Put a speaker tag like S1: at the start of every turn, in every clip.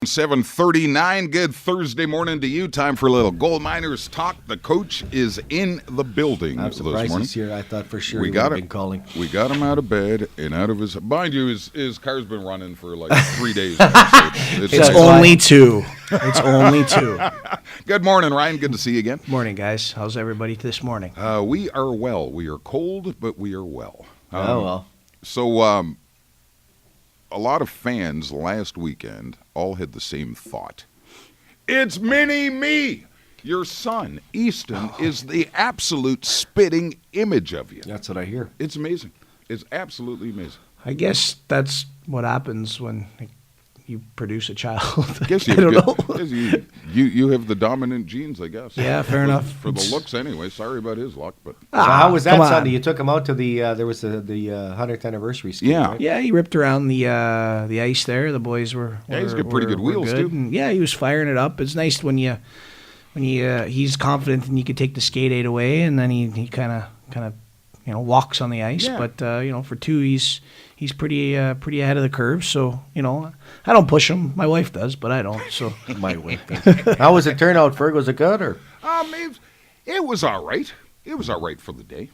S1: 7:39. Good Thursday morning to you. Time for a little Gold Miners talk. The coach is in the building
S2: I'm
S1: this
S2: surprised
S1: morning.
S2: he's here. I thought for sure
S1: We
S2: he
S1: got
S2: would have
S1: it.
S2: been calling.
S1: We got him out of bed and out of his. Mind you, his car's been running for like 3 days now, so
S3: It's
S1: nice.
S3: only two. It's only two.
S1: Good morning, Ryan. Good to see you again.
S3: Morning, guys. How's everybody this morning?
S1: We are well. We are cold, but we are well.
S2: Oh, well.
S1: So, a lot of fans last weekend all had the same thought. It's mini-me! Your son, Easton, is the absolute spitting image of you.
S2: That's what I hear.
S1: It's amazing. It's absolutely amazing.
S3: I guess that's what happens when you produce a child.
S1: Guess you
S3: I don't know.
S1: guess you have the dominant genes, I guess.
S3: Yeah, fair enough.
S1: For the looks, anyway. Sorry about his luck, but
S2: So how was that
S3: come on.
S2: Sunday? You took him out to the there was the 100th anniversary ski,
S1: Yeah.
S2: right?
S3: Yeah, he ripped around the ice there. The boys were.
S1: Yeah, he's got
S3: were-
S1: pretty good
S3: were
S1: wheels,
S3: good.
S1: too.
S3: And yeah, he was firing it up. It's nice when he's confident and you can take the skate aid away, and then he kind of walks on the ice.
S1: Yeah.
S3: But for two, he's pretty ahead of the curve. So I don't push him. My wife does, but I don't. So
S2: My wife. How was it turn out, Ferg? Was it good or?
S1: it was all right. It was all right for the day,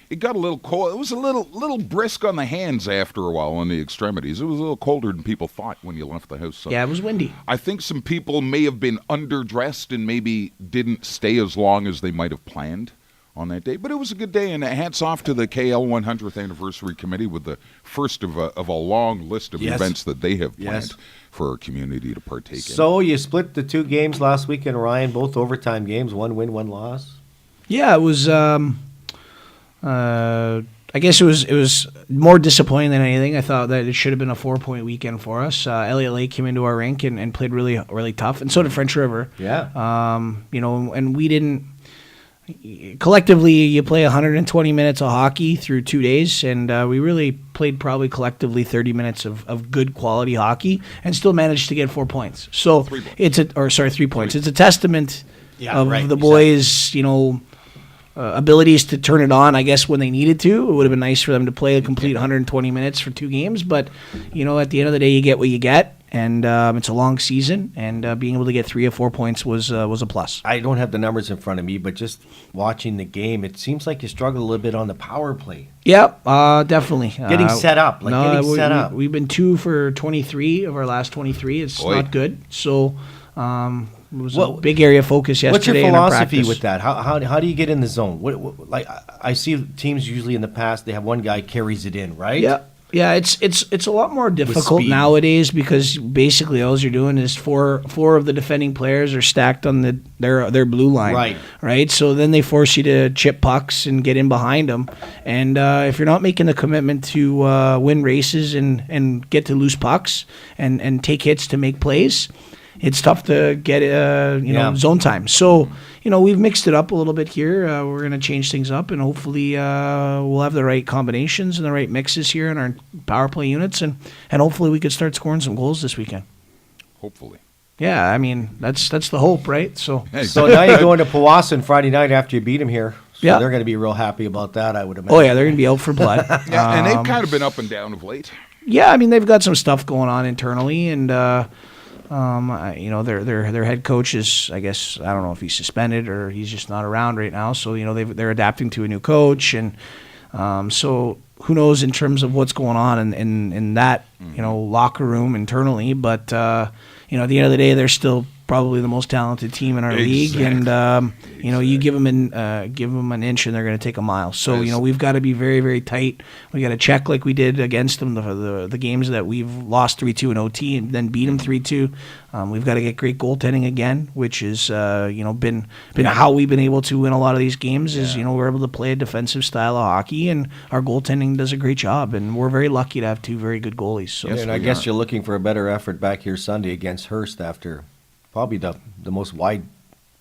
S1: It got a little cold. It was a little brisk on the hands after a while on the extremities. It was a little colder than people thought when you left the house. So
S3: yeah, it was windy.
S1: I think some people may have been underdressed and maybe didn't stay as long as they might have planned on that day. But it was a good day, and hats off to the KL 100th Anniversary Committee with the first of a long list of
S2: Yes.
S1: events that they have planned
S2: Yes.
S1: for our community to partake in.
S2: So you split the two games last weekend, Ryan. Both overtime games. One win, one loss.
S3: Yeah, it was. I guess it was more disappointing than anything. I thought that it should have been a 4-point weekend for us. Elliott Lake came into our rink and played really, really tough, and so did French River.
S2: Yeah.
S3: And we didn't. Collectively, you play 120 minutes of hockey through 2 days, and we really played probably collectively 30 minutes of good quality hockey, and still managed to get 4 points. So
S1: 3 points.
S3: it's 3 points. It's a testament of
S2: right,
S3: the boys, abilities to turn it on, I guess, when they needed to. It would have been nice for them to play a complete 120 minutes for 2 games, but, at the end of the day, you get what you get, and it's a long season, and being able to get 3 or 4 points was a plus.
S2: I don't have the numbers in front of me, but just watching the game, it seems like you struggled a little bit on the power play.
S3: Yeah, definitely.
S2: Getting set up, set up.
S3: We've been 2 for 23 of our last 23. It's
S1: Boy.
S3: not good, so... it was a big area of focus yesterday.
S2: What's your
S3: in our
S2: philosophy
S3: practice.
S2: with that? How do you get in the zone? Like I see teams usually in the past, they have one guy carries it in, right?
S3: Yeah, it's a lot more difficult
S2: speed.
S3: nowadays because basically all you're doing is four of the defending players are stacked on their blue line, right. So then they force you to chip pucks and get in behind them, and if you're not making the commitment to win races and get to loose pucks and take hits to make plays, it's tough to get zone time. So we've mixed it up a little bit here. We're going to change things up, and hopefully we'll have the right combinations and the right mixes here in our power play units, and hopefully we could start scoring some goals this weekend.
S1: Hopefully.
S3: Yeah, I mean that's the hope, right? So
S2: now you're going to Powassan Friday night after you beat them here. So
S3: Yeah.
S2: they're going to be real happy about that, I would imagine.
S3: oh yeah, they're going to be out for blood.
S1: Yeah, and they've kind of been up and down of late.
S3: Yeah, I mean they've got some stuff going on internally, and their head coach is, I guess, I don't know if he's suspended or he's just not around right now. So they're adapting to a new coach, and so who knows in terms of what's going on in that locker room internally. But at the end of the day, they're still probably the most talented team in our league, and you give them an inch and they're going to take a mile. So we've got to be very, very tight. We got to check like we did against them the games that we've lost 3-2 in OT and then beat them 3-2. We've got to get great goaltending again, which is been how we've been able to win a lot of these games. Is we're able to play a defensive style of hockey, and our goaltending does a great job, and we're very lucky to have 2 very good goalies. So
S1: Yes,
S2: and I guess you're looking for a better effort back here Sunday against Hearst after probably the most wide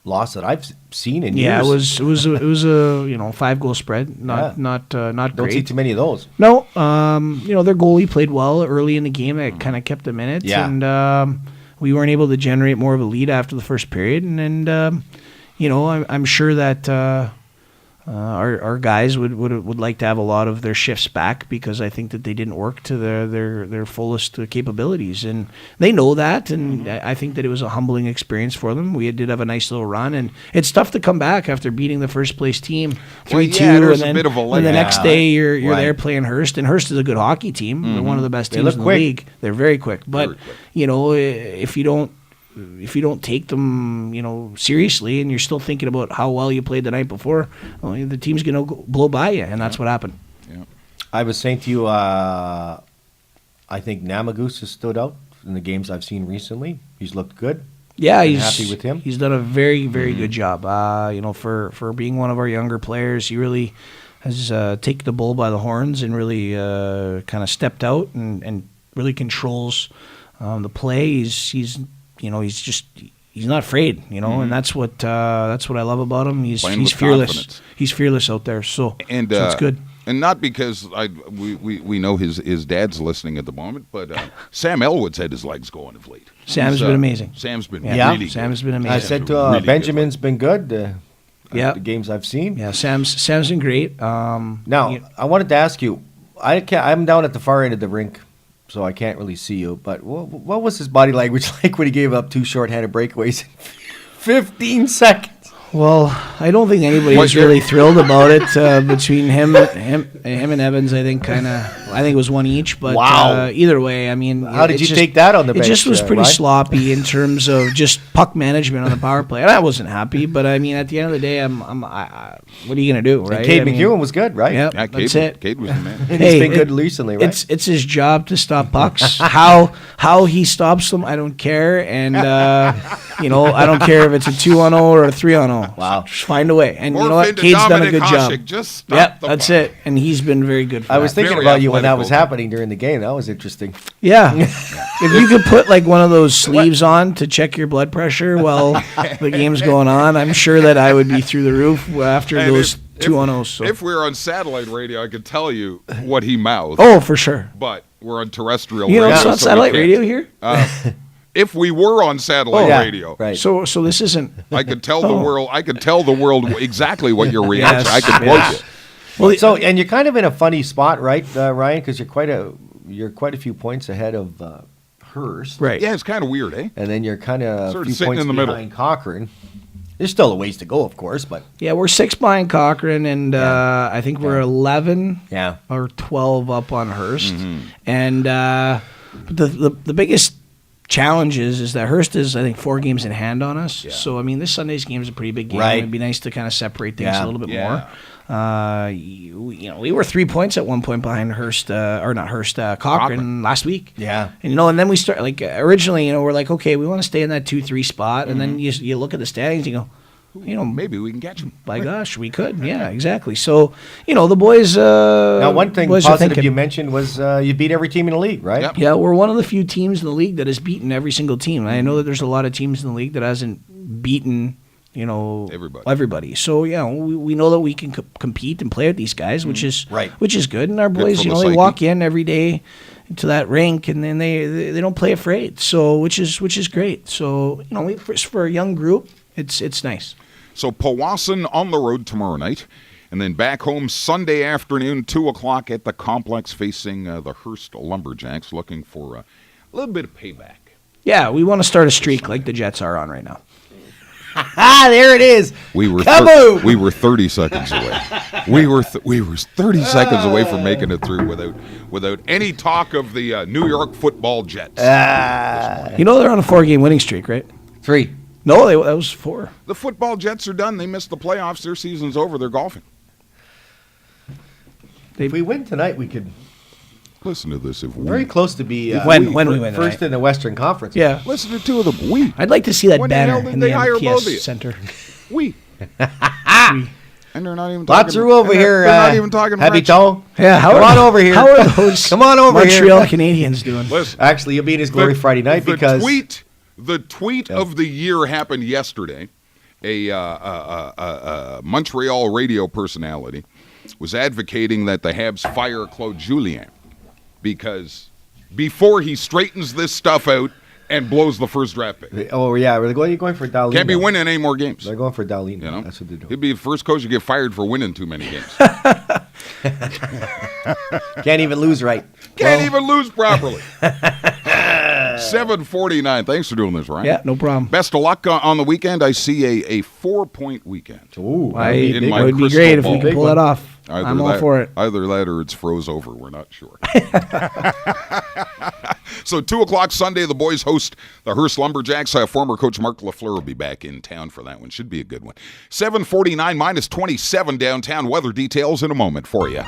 S2: loss that I've seen in years.
S3: Yeah, it was a 5-goal spread. Not
S2: Don't
S3: great.
S2: see too many of those.
S3: No, their goalie played well early in the game. That kind of kept them in it.
S2: Yeah.
S3: And we weren't able to generate more of a lead after the first period. And I'm sure that our guys would like to have a lot of their shifts back because I think that they didn't work to their fullest capabilities, and they know that. And I think that it was a humbling experience for them. We did have a nice little run, and it's tough to come back after beating the first place team 3-2, and then the next day you're there playing Hearst, and Hearst is a good hockey team. They're one of the best teams in the league. They're very quick, but if you don't take them, seriously, and you're still thinking about how well you played the night before, the team's going to blow by you, and that's what happened.
S1: Yeah.
S2: I was saying to you, I think Namagoose has stood out in the games I've seen recently. He's looked good.
S3: Yeah,
S2: Been
S3: he's
S2: happy with him.
S3: He's done a very, very good job. For being one of our younger players, he really has taken the bull by the horns and really kind of stepped out and really controls the play. He's not afraid, and that's what I love about him. He's fearless.
S1: Confidence.
S3: He's fearless out there. So it's good.
S1: And not because we know his dad's listening at the moment, but Sam Elwood's had his legs going of late.
S3: Sam's been amazing.
S1: Sam's been
S3: really Sam's been amazing.
S2: I said
S1: Really
S2: Benjamin's been good. The
S3: Yeah.
S2: games I've seen.
S3: Yeah, Sam's been great.
S2: Now, I wanted to ask you, I'm down at the far end of the rink, so I can't really see you, but what was his body language like when he gave up 2 short-handed breakaways in 15 seconds?
S3: Well, I don't think anybody was really thrilled about it between him and Evans. I think it was one each. But either way, I mean,
S2: how did you take that on the bench?
S3: It just was pretty
S2: Ryan?
S3: sloppy in terms of just puck management on the power play. And I wasn't happy, but I mean, at the end of the day, what are you gonna do, right?
S2: And Cade McEwen was good, right?
S3: Yeah,
S1: Cade,
S3: that's it.
S1: Cade was the man.
S2: And he's been good recently, right?
S3: It's his job to stop pucks. How he stops them, I don't care. And I don't care if it's a 2-on-0 or a 3-on-0.
S2: Wow.
S3: Just find a way. And you know
S1: Morph
S3: what?
S1: into
S3: Cade's done a
S1: Dominic
S3: good
S1: Hasek.
S3: job.
S1: Just stop
S3: Yep,
S1: the
S3: that's
S1: puck.
S3: it. And he's been very good for
S2: I was
S3: that.
S2: thinking
S1: Very
S2: about you when that
S1: athletic
S2: was
S1: goaltender.
S2: happening during the game. That was interesting.
S3: Yeah. If you could put like one of those sleeves on to check your blood pressure while the game's going on, I'm sure that I would be through the roof after
S1: And
S3: those 2-on-0s. So.
S1: If we were on satellite radio, I could tell you what he mouthed.
S3: Oh, for sure.
S1: But we're on terrestrial
S3: You know,
S1: radio.
S3: it's not
S1: so we
S3: satellite
S1: can't.
S3: radio here.
S1: If we were on satellite
S2: Yeah,
S1: radio,
S2: right.
S3: So this isn't.
S1: I could tell the world. I could tell the world exactly what your reaction. I could quote
S3: yes.
S1: you.
S3: Well,
S2: So, and you're kind of in a funny spot, right, Ryan? Because you're quite a few points ahead of Hearst,
S3: right.
S1: Yeah, it's kind of weird, eh?
S2: and then you're kind of a
S1: Sort of
S2: few
S1: sitting
S2: points
S1: in the middle.
S2: behind Cochrane. There's still a ways to go, of course, but
S3: Yeah, we're 6 behind Cochrane, and I think we're 11
S2: yeah.
S3: or 12 up on Hearst. And the biggest challenge is that Hearst is, I think, 4 games in hand on us.
S1: Yeah.
S3: So, I mean, this Sunday's game is a pretty big game.
S2: Right.
S3: It'd be nice to kind of separate things
S2: Yeah.
S3: a little bit
S1: Yeah.
S3: more. We were 3 points at one point behind Cochrane last week.
S2: Yeah.
S3: And and then we start originally, we're like, okay, we want to stay in that 2-3 spot, and then you look at the standings, you go,
S1: Maybe we can catch him.
S3: by gosh, we could. Yeah, exactly. So, the boys.
S2: Now, one thing
S3: boys are
S2: positive
S3: thinking,
S2: you mentioned was you beat every team in the league, right?
S1: Yep.
S3: yeah, we're one of the few teams in the league that has beaten every single team. I know that there's a lot of teams in the league that hasn't beaten, everybody. So yeah, we know that we can compete and play with these guys, which is
S2: Right.
S3: which is good. And our boys,
S1: for the
S3: they
S1: psyche.
S3: walk in every day to that rink, and then they don't play afraid. So which is great. So for a young group, it's nice.
S1: So Powassan on the road tomorrow night, and then back home Sunday afternoon, 2:00 at the complex, facing the Hearst Lumberjacks, looking for a little bit of payback.
S3: Yeah, we want to start a streak like the Jets are on right now.
S2: There it is.
S1: We were
S2: Kaboom!
S1: we were 30 seconds away. We were 30 seconds away from making it through without any talk of the New York Football Jets.
S3: They're on a 4-game winning streak, right?
S2: 3.
S3: No, that was 4.
S1: The football Jets are done. They missed the playoffs. Their season's over. They're golfing.
S2: If we win tonight, we could
S1: Listen to this. If
S2: very
S1: we
S2: close to be
S3: When we win
S2: first
S3: tonight.
S2: in the Western Conference.
S3: Yeah.
S1: listen to 2 of them.
S3: I'd like to see that
S1: When the
S3: banner
S1: hell did
S3: in
S1: they
S3: the
S1: hire
S3: MTS
S1: Bobby?
S3: Center.
S1: We. And they're not even
S2: Lots
S1: talking.
S2: of room over
S1: and
S2: here.
S1: They're not even talking French.
S2: Habitant.
S3: Yeah,
S2: Come on over here.
S3: How are those
S2: Come on over
S3: Montreal
S2: here.
S3: Canadians doing?
S1: Listen,
S2: Actually, you'll be in his glory Friday night because
S1: the tweet of the year happened yesterday. A Montreal radio personality was advocating that the Habs fire Claude Julien because before he straightens this stuff out, and blows the first draft pick.
S2: Oh, yeah. You're going for Darlene.
S1: Can't be
S2: now.
S1: winning any more games.
S2: They're going for Darlene.
S1: You know?
S2: That's what they're doing.
S1: He'd be the first coach to get fired for winning too many games.
S2: Can't even lose right.
S1: Can't even lose properly. 7:49. Thanks for doing this, Ryan.
S3: Yeah, no problem.
S1: Best of luck on the weekend. I see a 4-point weekend.
S2: Ooh,
S1: in my
S3: it would be
S1: crystal
S3: great if
S1: ball.
S3: we could pull it off. I'm all for it.
S1: Either that or it's froze over. We're not sure. So 2 o'clock Sunday, the boys host the Hearst Lumberjacks. Former coach Mark LaFleur will be back in town for that one. Should be a good one. 7:49 minus 27 downtown. Weather details in a moment for you.